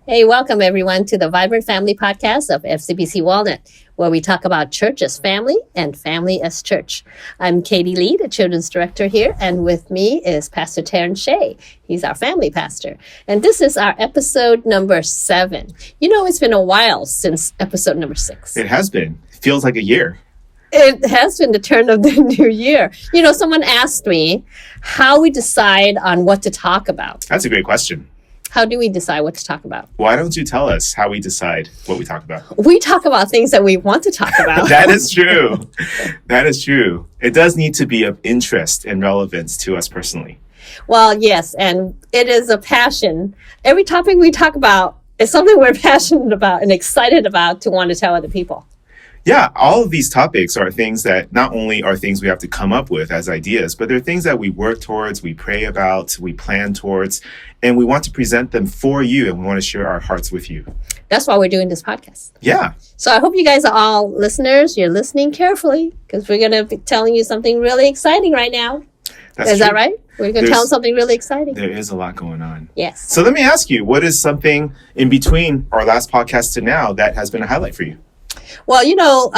Hey, welcome everyone to the Vibrant Family Podcast of FCBC Walnut, where we talk about church as family and family as church. I'm Katy Lee, the children's director here, and with me is Pastor Terrence Shea. He's our family pastor. And this is our episode number 7. You know, it's been a while since episode number 6. It has been. It feels like a year. It has been the turn of the new year. You know, someone asked me how we decide on what to talk about. That's a great question. How do we decide what to talk about? Why don't you tell us how we decide what we talk about? We talk about things that we want to talk about. That is true. That is true. It does need to be of interest and relevance to us personally. Well, yes, and it is a passion. Every topic we talk about is something we're passionate about and excited about to want to tell other people. Yeah, all of these topics are things that not only are things we have to come up with as ideas, but they're things that we work towards, we pray about, we plan towards, and we want to present them for you, and we want to share our hearts with you. That's why we're doing this podcast. Yeah. So I hope you guys are all listeners. You're listening carefully because we're going to be telling you something really exciting right now. Is that right? We're going to tell them something really exciting. There is a lot going on. Yes. So let me ask you, what is something in between our last podcast to now that has been a highlight for you? Well, you know,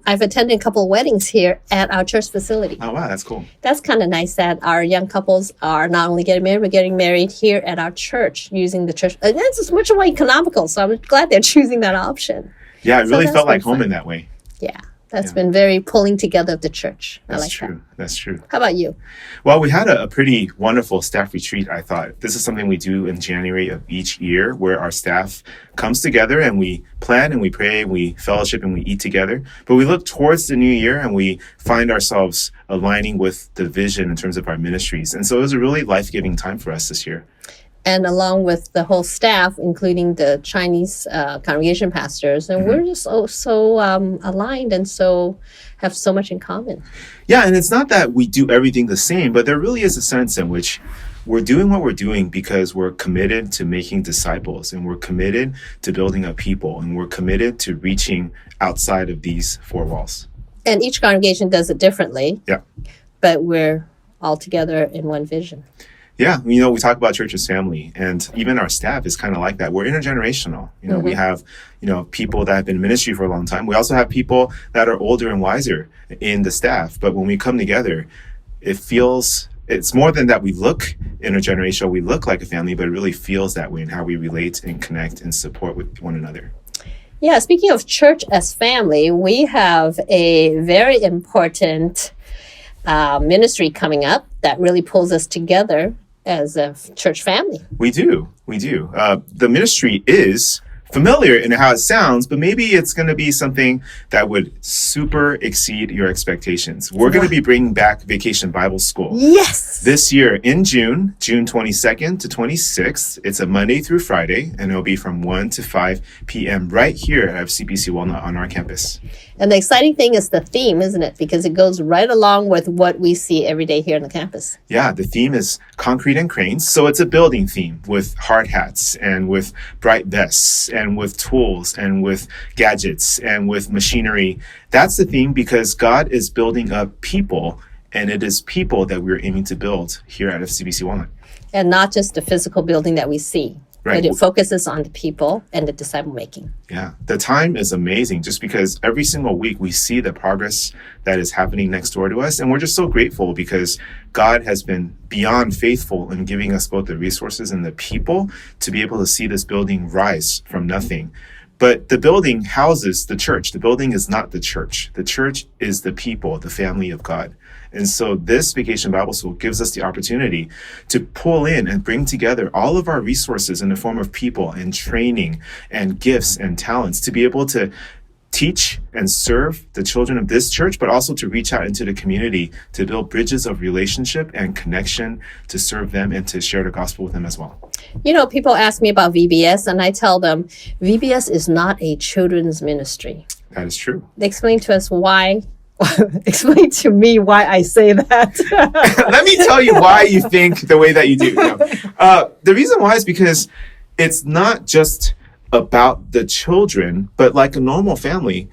I've attended a couple of weddings here at our church facility. Oh, wow, that's cool. That's kind of nice that our young couples are not only getting married, but getting married here at our church using the church. And it's much more economical, so I'm glad they're choosing that option. Yeah, it really felt like home in that way. Yeah. That's been very pulling together of the church. That's true. That's true. How about you? Well, we had a pretty wonderful staff retreat, I thought. This is something we do in January of each year where our staff comes together and we plan and we pray, we fellowship and we eat together. But we look towards the new year and we find ourselves aligning with the vision in terms of our ministries. And so it was a really life-giving time for us this year. And along with the whole staff, including the Chinese congregation pastors, and we're just so aligned and so have so much in common. Yeah, and it's not that we do everything the same, but there really is a sense in which we're doing what we're doing because we're committed to making disciples, and we're committed to building up people, and we're committed to reaching outside of these 4 walls. And each congregation does it differently. Yeah. But we're all together in one vision. Yeah, you know, we talk about church as family, and even our staff is kind of like that. We're intergenerational. You know, we have, people that have been in ministry for a long time. We also have people that are older and wiser in the staff. But when we come together, it's more than that we look intergenerational, we look like a family, but it really feels that way in how we relate and connect and support with one another. Yeah, speaking of church as family, we have a very important ministry coming up that really pulls us together as a church family. We do. The ministry is familiar in how it sounds, but maybe it's going to be something that would super exceed your expectations. We're going to be bringing back Vacation Bible School. Yes! This year in June 22nd to 26th. It's a Monday through Friday, and it'll be from 1 to 5 p.m. right here at FCBC Walnut on our campus. And the exciting thing is the theme, isn't it? Because it goes right along with what we see every day here on the campus. Yeah, the theme is concrete and cranes. So it's a building theme with hard hats and with bright vests and with tools and with gadgets and with machinery. That's the theme because God is building up people, and it is people that we're aiming to build here at FCBC Walnut. And not just the physical building that we see. Right. But it focuses on the people and the disciple making. Yeah, the time is amazing just because every single week we see the progress that is happening next door to us. And we're just so grateful because God has been beyond faithful in giving us both the resources and the people to be able to see this building rise from nothing. But the building houses the church. The building is not the church. The church is the people, the family of God. And so this Vacation Bible School gives us the opportunity to pull in and bring together all of our resources in the form of people and training and gifts and talents to be able to teach and serve the children of this church, but also to reach out into the community to build bridges of relationship and connection to serve them and to share the gospel with them as well. You know, people ask me about VBS, and I tell them VBS is not a children's ministry. That is true. They explain to us why. Explain to me why I say that. Let me tell you why you think the way that you do. No. The reason why is because it's not just about the children, but like a normal family,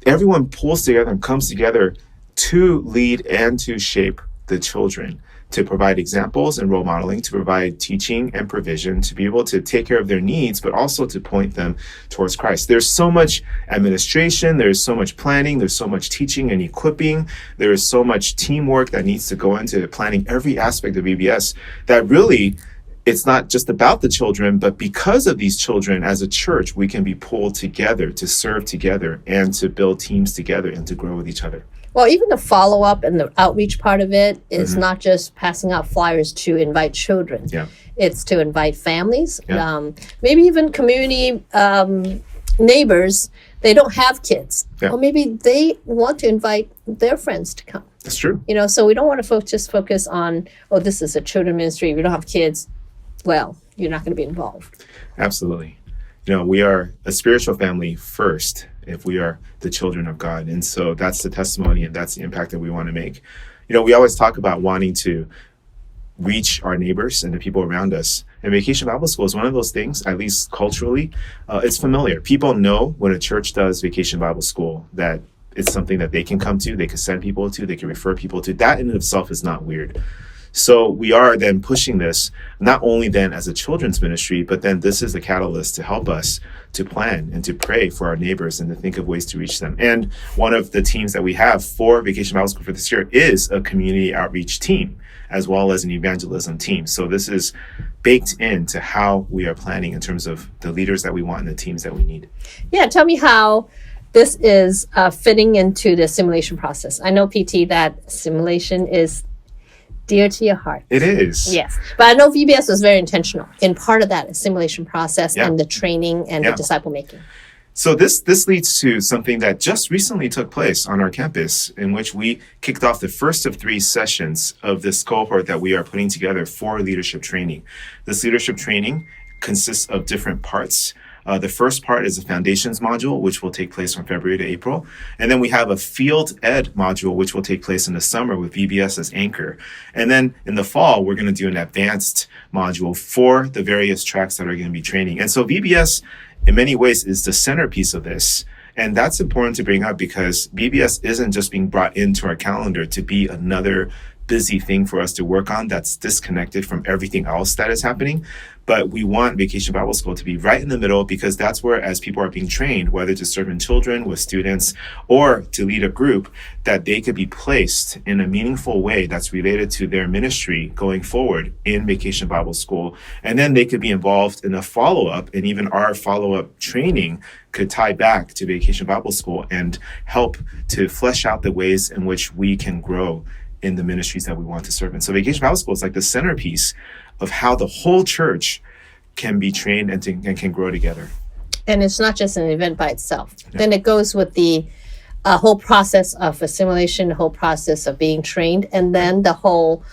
everyone pulls together and comes together to lead and to shape the children, to provide examples and role modeling, to provide teaching and provision, to be able to take care of their needs, but also to point them towards Christ. There's so much administration, there's so much planning, there's so much teaching and equipping, there is so much teamwork that needs to go into planning every aspect of VBS that really it's not just about the children, but because of these children, as a church, we can be pulled together to serve together and to build teams together and to grow with each other. Well, even the follow-up and the outreach part of it is not just passing out flyers to invite children. Yeah. It's to invite families, maybe even community neighbors. They don't have kids. Yeah. Or maybe they want to invite their friends to come. That's true. So we don't want to just focus on, this is a children ministry. If you don't have kids, well, you're not going to be involved. Absolutely. We are a spiritual family first if we are the children of God. And so that's the testimony and that's the impact that we want to make. We always talk about wanting to reach our neighbors and the people around us. And Vacation Bible School is one of those things, at least culturally, it's familiar. People know when a church does Vacation Bible School that it's something that they can come to, they can send people to, they can refer people to. That in itself is not weird. So we are then pushing this, not only then as a children's ministry, but then this is a catalyst to help us to plan and to pray for our neighbors and to think of ways to reach them. And one of the teams that we have for Vacation Bible School for this year is a community outreach team, as well as an evangelism team. So this is baked into how we are planning in terms of the leaders that we want and the teams that we need. Yeah, tell me how this is fitting into the simulation process. I know, PT, that simulation is dear to your heart. It is. Yes. But I know VBS was very intentional in part of that assimilation process and the training and the disciple making. So this leads to something that just recently took place on our campus, in which we kicked off the first of 3 sessions of this cohort that we are putting together for leadership training. This leadership training consists of different parts. The first part is a foundations module, which will take place from February to April. And then we have a field ed module, which will take place in the summer with VBS as anchor. And then in the fall, we're going to do an advanced module for the various tracks that are going to be training. And so VBS, in many ways, is the centerpiece of this. And that's important to bring up because VBS isn't just being brought into our calendar to be another busy thing for us to work on that's disconnected from everything else that is happening. But we want Vacation Bible School to be right in the middle because that's where, as people are being trained, whether to serve in children, with students, or to lead a group, that they could be placed in a meaningful way that's related to their ministry going forward in Vacation Bible School. And then they could be involved in a follow-up, and even our follow-up training could tie back to Vacation Bible School and help to flesh out the ways in which we can grow in the ministries that we want to serve in. So Vacation Bible School is like the centerpiece of how the whole church can be trained and can grow together. And it's not just an event by itself. Yeah. Then it goes with the whole process of assimilation, the whole process of being trained, and then the whole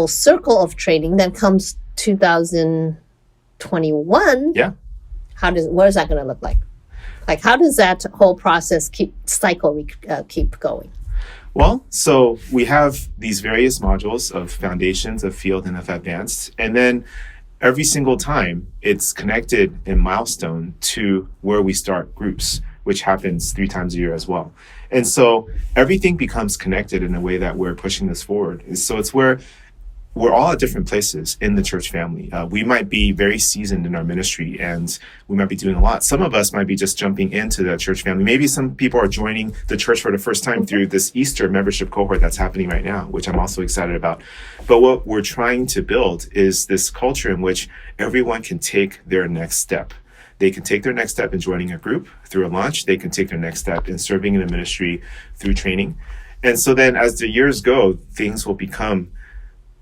circle of training. Then comes 2021. Yeah. What is that going to look like? Like, how does that whole process keep going? Well, so we have these various modules of foundations, of field, and of advanced. And then every single time it's connected in milestone to where we start groups, which happens 3 times a year as well. And so everything becomes connected in a way that we're pushing this forward. And so it's where we're all at different places in the church family. We might be very seasoned in our ministry and we might be doing a lot. Some of us might be just jumping into the church family. Maybe some people are joining the church for the first time through this Easter membership cohort that's happening right now, which I'm also excited about. But what we're trying to build is this culture in which everyone can take their next step. They can take their next step in joining a group through a launch. They can take their next step in serving in a ministry through training. And so then as the years go, things will become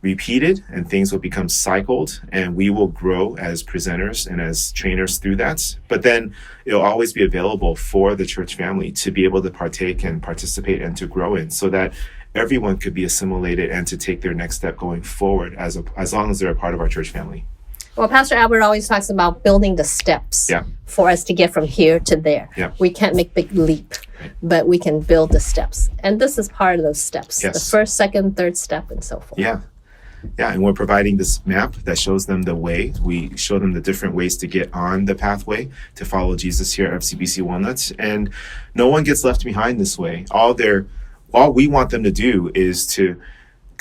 repeated and things will become cycled, and we will grow as presenters and as trainers through that. But then it'll always be available for the church family to be able to partake and participate and to grow in, so that everyone could be assimilated and to take their next step going forward as long as they're a part of our church family. Well, Pastor Albert always talks about building the steps for us to get from here to there. Yeah. We can't make big leap, but we can build the steps. And this is part of those steps, the first, second, third step, and so forth. Yeah, and we're providing this map that shows them the way. We show them the different ways to get on the pathway to follow Jesus here at FCBC Walnut. And no one gets left behind this way. All we want them to do is to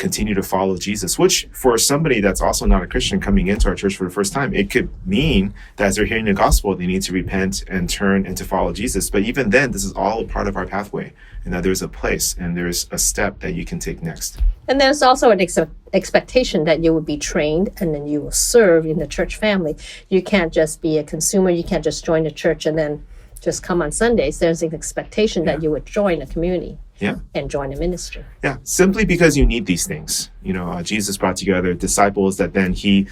continue to follow Jesus, which for somebody that's also not a Christian coming into our church for the first time, it could mean that as they're hearing the gospel, they need to repent and turn and to follow Jesus. But even then, this is all a part of our pathway, and that there's a place and there's a step that you can take next. And there's also an expectation that you will be trained and then you will serve in the church family. You can't just be a consumer. You can't just join the church and then just come on Sundays. There's an expectation that you would join a community. And join a ministry. Yeah, simply because you need these things. Jesus brought together disciples that then he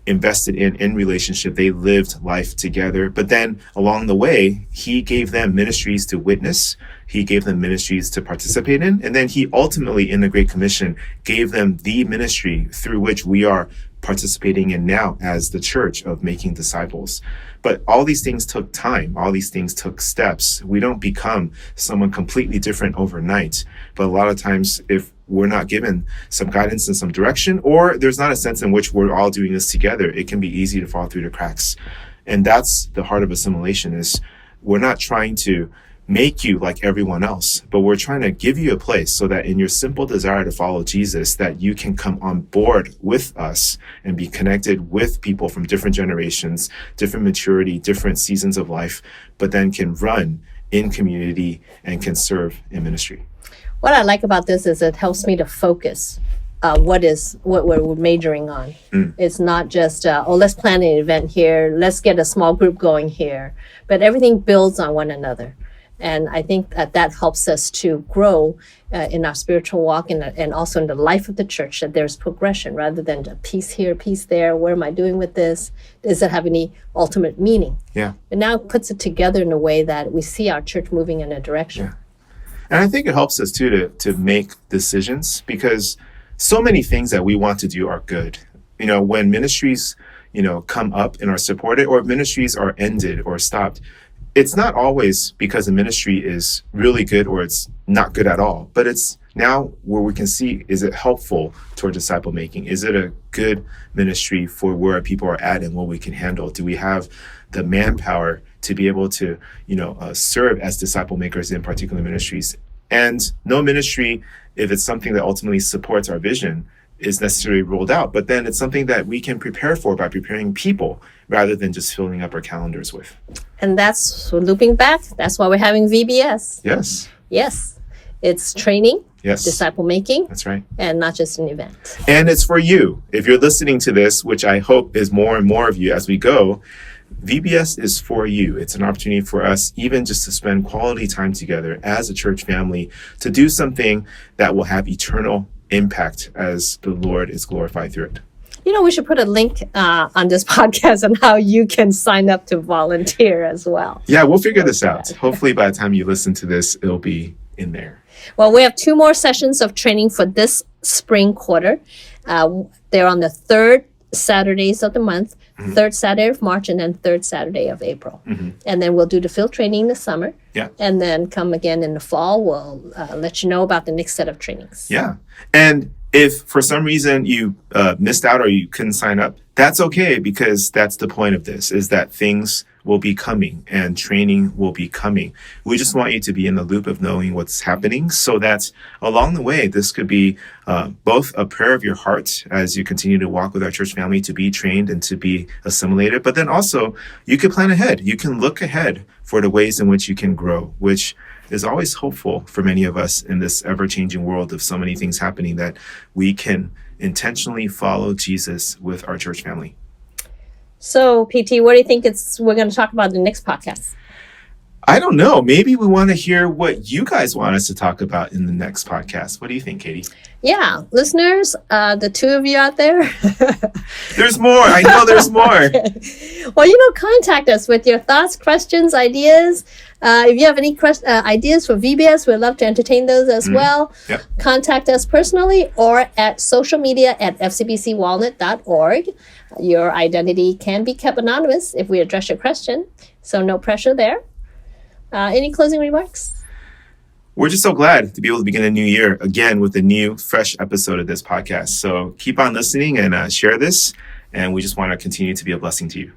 invested in relationship. They lived life together. But then along the way, he gave them ministries to witness. He gave them ministries to participate in. And then he ultimately, in the Great Commission, gave them the ministry through which we are participating in now as the church of making disciples. But all these things took time. All these things took steps. We don't become someone completely different overnight. But a lot of times, if we're not given some guidance and some direction, or there's not a sense in which we're all doing this together, it can be easy to fall through the cracks. And that's the heart of assimilation, is we're not trying to make you like everyone else, but we're trying to give you a place so that in your simple desire to follow Jesus, that you can come on board with us and be connected with people from different generations, different maturity, different seasons of life, but then can run in community and can serve in ministry. What I like about this is it helps me to focus what we're majoring on. It's not just, let's plan an event here, let's get a small group going here, but everything builds on one another. And I think that helps us to grow in our spiritual walk and also in the life of the church, that there's progression rather than a piece here, piece there. What am I doing with this? Does it have any ultimate meaning? Yeah. And now it puts it together in a way that we see our church moving in a direction. Yeah. And I think it helps us too to make decisions, because so many things that we want to do are good. When ministries, come up and are supported, or ministries are ended or stopped, it's not always because the ministry is really good or it's not good at all, but it's now where we can see, is it helpful toward disciple making? Is it a good ministry for where people are at and what we can handle? Do we have the manpower to be able to, serve as disciple makers in particular ministries? And no ministry, if it's something that ultimately supports our vision, is necessarily rolled out, but then it's something that we can prepare for by preparing people rather than just filling up our calendars with. And that's, looping back, that's why we're having VBS. Yes. It's training, disciple making. That's right. And not just an event. And it's for you. If you're listening to this, which I hope is more and more of you as we go, VBS is for you. It's an opportunity for us even just to spend quality time together as a church family, to do something that will have eternal impact as the Lord is glorified through it. We should put a link on this podcast on how you can sign up to volunteer as well. Yeah, we'll figure this out. Hopefully by the time you listen to this, it'll be in there. Well, we have 2 more sessions of training for this spring quarter. They're on the third Saturdays of the month, third Saturday of March, and then third Saturday of April. And then we'll do the field training in the summer. Yeah. And then come again in the fall. We'll let you know about the next set of trainings. Yeah. And if for some reason you missed out or you couldn't sign up, that's okay, because that's the point of this, is that things will be coming and training will be coming. We just want you to be in the loop of knowing what's happening, so that along the way, this could be both a prayer of your heart as you continue to walk with our church family to be trained and to be assimilated, but then also you can plan ahead. You can look ahead for the ways in which you can grow, which is always hopeful for many of us in this ever-changing world of so many things happening, that we can intentionally follow Jesus with our church family. So, PT, what do you think we're going to talk about in the next podcast? I don't know. Maybe we want to hear what you guys want us to talk about in the next podcast. What do you think, Katie? Yeah, listeners, the 2 of you out there. There's more. I know there's more. Well, contact us with your thoughts, questions, ideas. If you have any ideas for VBS, we'd love to entertain those as well. Yep. Contact us personally or at social media at fcbcwalnut.org. Your identity can be kept anonymous if we address your question, so no pressure there. Any closing remarks? We're just so glad to be able to begin a new year again with a new, fresh episode of this podcast. So keep on listening and share this. And we just want to continue to be a blessing to you.